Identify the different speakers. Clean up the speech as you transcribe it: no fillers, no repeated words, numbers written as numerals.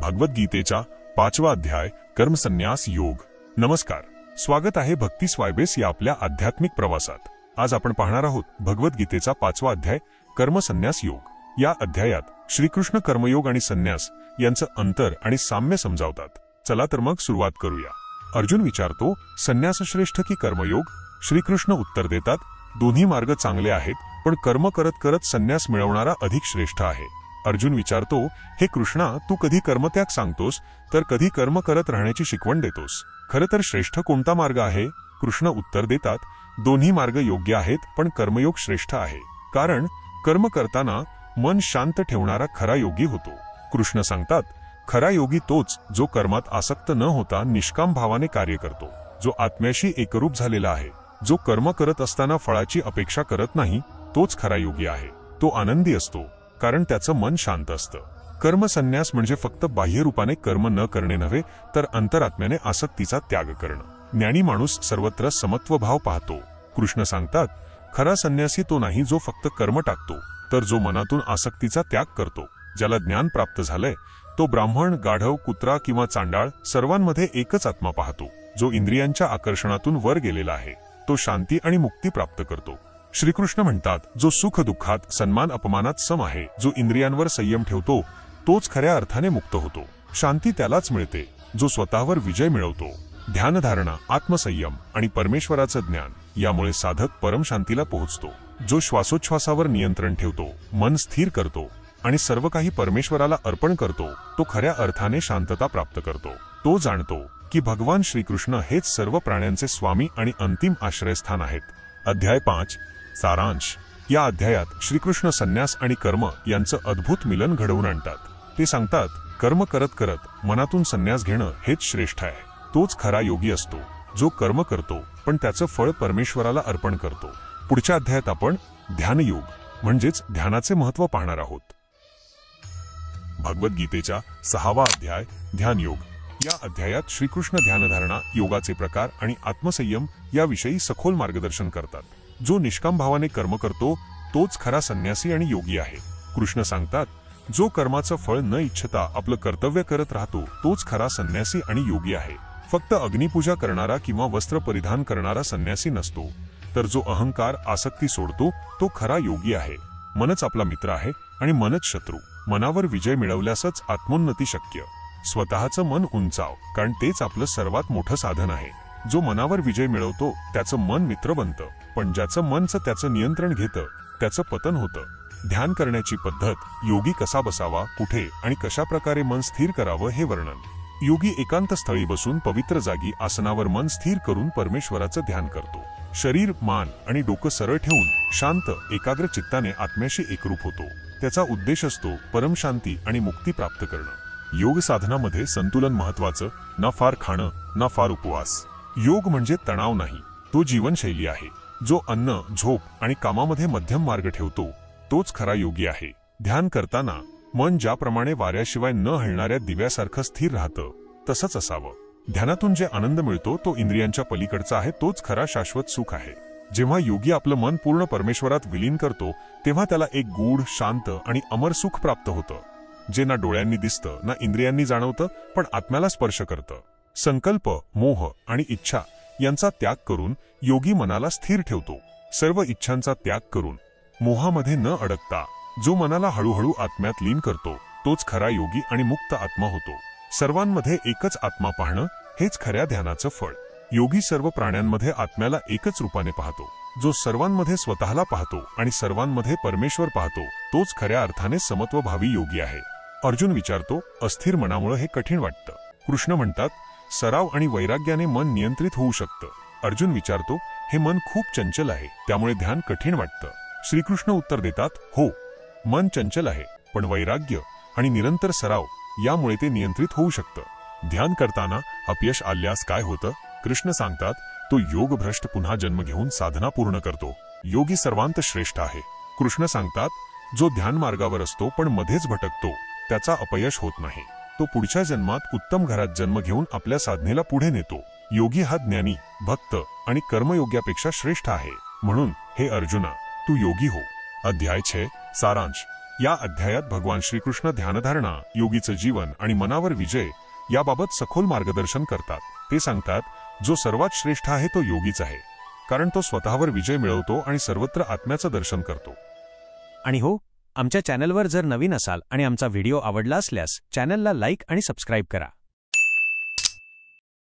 Speaker 1: भगवद्गीतेचा 5वा अध्याय कर्मसन्यास योग। नमस्कार, स्वागत आहे भक्ती स्वायबेस या आपल्या आध्यात्मिक प्रवासात। आज आपण पाहणार आहोत भगवद्गीतेचा 5वा अध्याय कर्मसन्यास योग। या अध्यायात श्रीकृष्ण कर्मयोग आणि संन्यास यांचं अंतर आणि साम्य समजावतात। चला तर मग सुरुवात करूया। अर्जुन विचारतो, संन्यास श्रेष्ठ की कर्मयोग? श्रीकृष्ण उत्तर देतात, दोन्ही मार्ग चांगले आहेत, पण कर्म करत करत संन्यास मिळवणारा अधिक श्रेष्ठ आहे। अर्जुन विचारतो, हे कृष्णा, तू कधी कर्मत्याग सांगतोस तर कधी कर्म करत राहण्याची शिकवण देतोस। खरं तर श्रेष्ठ कोणता मार्ग आहे? कृष्ण उत्तर देतात, दोन्ही मार्ग योग्य आहेत, पण कर्मयोग श्रेष्ठ आहे, कारण कर्म करताना मन शांत ठेवणारा खरा योगी होतो। कृष्ण सांगतात, खरा योगी तोच जो कर्मात आसक्त न होता निष्काम भावाने कार्य करतो, जो आत्म्याशी एकरूप झालेला आहे, जो कर्म करत असताना फळाची अपेक्षा करत नाही, तोच खरा योगी आहे। तो आनंदी असतो, कारण त्याचं मन शांत असतं। कर्मसन्यास म्हणजे फक्त बाह्य रूपाने कर्म न करणे नव्हे, तर अंतरात्म्याने आसक्तीचा त्याग करणं। ज्ञानी माणूस सर्वत्र समत्व भाव पाहतो। कृष्ण सांगतात, खरा संन्यासी तो नाही जो फक्त कर्म टाकतो, तर जो मनातून आसक्तीचा त्याग करतो। ज्याला ज्ञान प्राप्त झालंय तो ब्राह्मण, गाढव, कुत्रा किंवा चांडाळ सर्वांमध्ये एकच आत्मा पाहतो। जो इंद्रियांच्या आकर्षणातून वर गेलेला आहे तो शांती आणि मुक्ती प्राप्त करतो। श्रीकृष्ण म्हणतात, जो सुख दुःखात, सन्मान अपमानात सम आहे, जो इंद्रियांवर संयम ठेवतो, तोच खऱ्या अर्थाने मुक्त होतो। शांती त्यालाच मिळते जो स्वतःवर विजय मिळवतो। ध्यानधारणा, आत्मसंयम आणि परमेश्वराचं ज्ञान यामुळे साधक परमशांतीला पोहोचतो। जो श्वासोच्छ्वासावर नियंत्रण ठेवतो, मन स्थिर करतो आणि सर्व काही परमेश्वराला अर्पण करतो, तो खऱ्या अर्थाने शांतता प्राप्त करतो। तो जाणतो की भगवान श्रीकृष्ण हेच सर्व प्राण्यांचे स्वामी आणि अंतिम आश्रयस्थान आहेत। अध्याय 5 सारांश। या अध्यायात श्रीकृष्ण संन्यास आणि कर्म यांचं अद्भुत मिलन घडवून आणतात। ते सांगतात, कर्म करत करत मनातून संन्यास घेणं हेच श्रेष्ठ आहे। तोच खरा योगी असतो जो कर्म करतो पण त्याचं फळ परमेश्वराला अर्पण करतो। पुढच्या अध्यायात आपण ध्यानयोग म्हणजेच ध्यानाचे महत्त्व पाहणार आहोत। भगवद्गीतेचा 6वा अध्याय ध्यानयोग। या अध्यायात श्रीकृष्ण ध्यानधारणा, योगाचे प्रकार आणि आत्मसंयम याविषयी सखोल मार्गदर्शन करतात। जो निष्काम भावाने कर्म करतो तोच खरा संन्यासी आणि योगी आहे। कृष्ण सांगतात, जो कर्माचं फळ न इच्छता आपलं कर्तव्य करत राहतो तोच खरा संन्यासी आणि योगी आहे। फक्त अग्निपूजा करणारा किंवा वस्त्र परिधान करणारा संन्यासी नसतो, तर जो अहंकार, आसक्ती सोडतो तो खरा योगी आहे। मनच आपला मित्र आहे आणि मनच शत्रू। मनावर विजय मिळवल्यासच आत्मोन्नती शक्य। स्वतःचं मन उंचाव, कारण तेच आपलं सर्वात मोठं साधन आहे। जो मनावर विजय मिळवतो त्याचं मन मित्र बनतं, पण ज्याचं मनचं त्याचं नियंत्रण घेतं त्याचं पतन होतं। ध्यान करण्याची पद्धत, योगी कसा बसावा, कुठे आणि कशा प्रकारे मन स्थिर करावं हे वर्णन। योगी एकांत स्थळी बसून पवित्र जागी आसनावर मन स्थिर करून परमेश्वराचं ध्यान करतो। शरीर, मान आणि डोकं सरळ ठेवून शांत, एकाग्र चित्ताने आत्म्याशी एकरूप होतो। त्याचा उद्देश असतो परमशांती आणि मुक्ती प्राप्त करणं। योग साधनामध्ये संतुलन महत्वाचं, ना फार खाणं ना फार उपवास। योग म्हणजे तणाव नाही, तो जीवनशैली आहे। जो अन्न, झोप आणि कामामध्ये मध्यम मार्ग ठेवतो तोच खरा योगी आहे। ध्यान करताना मन ज्याप्रमाणे वाऱ्याशिवाय न हलणाऱ्या दिव्यासारखं स्थिर राहतं तसंच असावं। ध्यानातून जे आनंद मिळतो तो इंद्रियांच्या पलीकडचा आहे, तोच खरा शाश्वत सुख आहे। जेव्हा योगी आपलं मन पूर्ण परमेश्वरात विलीन करतो तेव्हा त्याला एक गूढ, शांत आणि अमर सुख प्राप्त होतं, जे ना डोळ्यांनी दिसतं ना इंद्रियांनी जाणवतं, पण आत्म्याला स्पर्श करतं। संकल्प, मोह आणि इच्छा यांचा त्याग करून योगी मनाला स्थिर ठेवतो। सर्व इच्छांचा त्याग करून मोहामध्ये न अडकता जो मनाला हळूहळू आत्म्यात लीन करतो तोच खरा योगी आणि मुक्त आत्मा होतो। सर्वांमध्ये एकच आत्मा पाहणं हेच खऱ्या ध्यानाचं फळ। योगी सर्व प्राण्यांमध्ये आत्म्याला एकच रूपाने पाहतो। जो सर्वांमध्ये स्वतःला पाहतो आणि सर्वांमध्ये परमेश्वर पाहतो तोच खऱ्या अर्थाने समत्वभावी योगी आहे। अर्जुन विचारतो, अस्थिर मनामुळे हे कठीण वाटतं। कृष्ण म्हणतात, सराव आणि वैराग्याने मन नियंत्रित होऊ शकतं। अर्जुन विचारतो, हे मन खूप चंचल आहे, त्यामुळे ध्यान कठीण वाटतं। श्रीकृष्ण उत्तर देतात, हो, मन चंचल आहे, पण वैराग्य आणि निरंतर सराव यामुळे ते नियंत्रित होऊ शकतं। ध्यान करताना अपयश आल्यास काय होतं? कृष्ण सांगतात, तो योगभ्रष्ट पुन्हा जन्म घेऊन साधना पूर्ण करतो। योगी सर्वांत श्रेष्ठ आहे। कृष्ण सांगतात, जो ध्यान मार्गावर असतो पण मध्येच भटकतो त्याचा अपयश होत नाही। तो पुढच्या जन्मात उत्तम घरात जन्म घेऊन आपल्या साधनेला पुढे नेतो। योगी हा ज्ञानी, भक्त आणि कर्मयोग्यापेक्षा श्रेष्ठ आहे। म्हणून हे अर्जुना, तू योगी हो। अध्याय 6 सारांश। या अध्यायात भगवान श्रीकृष्ण ध्यानधारणा, योगीचं जीवन आणि मनावर विजय याबाबत सखोल मार्गदर्शन करतात. ते सांगतात, जो सर्वात श्रेष्ठ आहे तो योगीच आहे, कारण तो स्वतःवर विजय मिळवतो आणि सर्वत्र आत्म्याचं दर्शन करतो.
Speaker 2: आणि हो, आमच्या चॅनलवर जर नवीन असाल आणि आमचा व्हिडिओ आवडला असल्यास चॅनलला लाईक आणि सबस्क्राईब करा.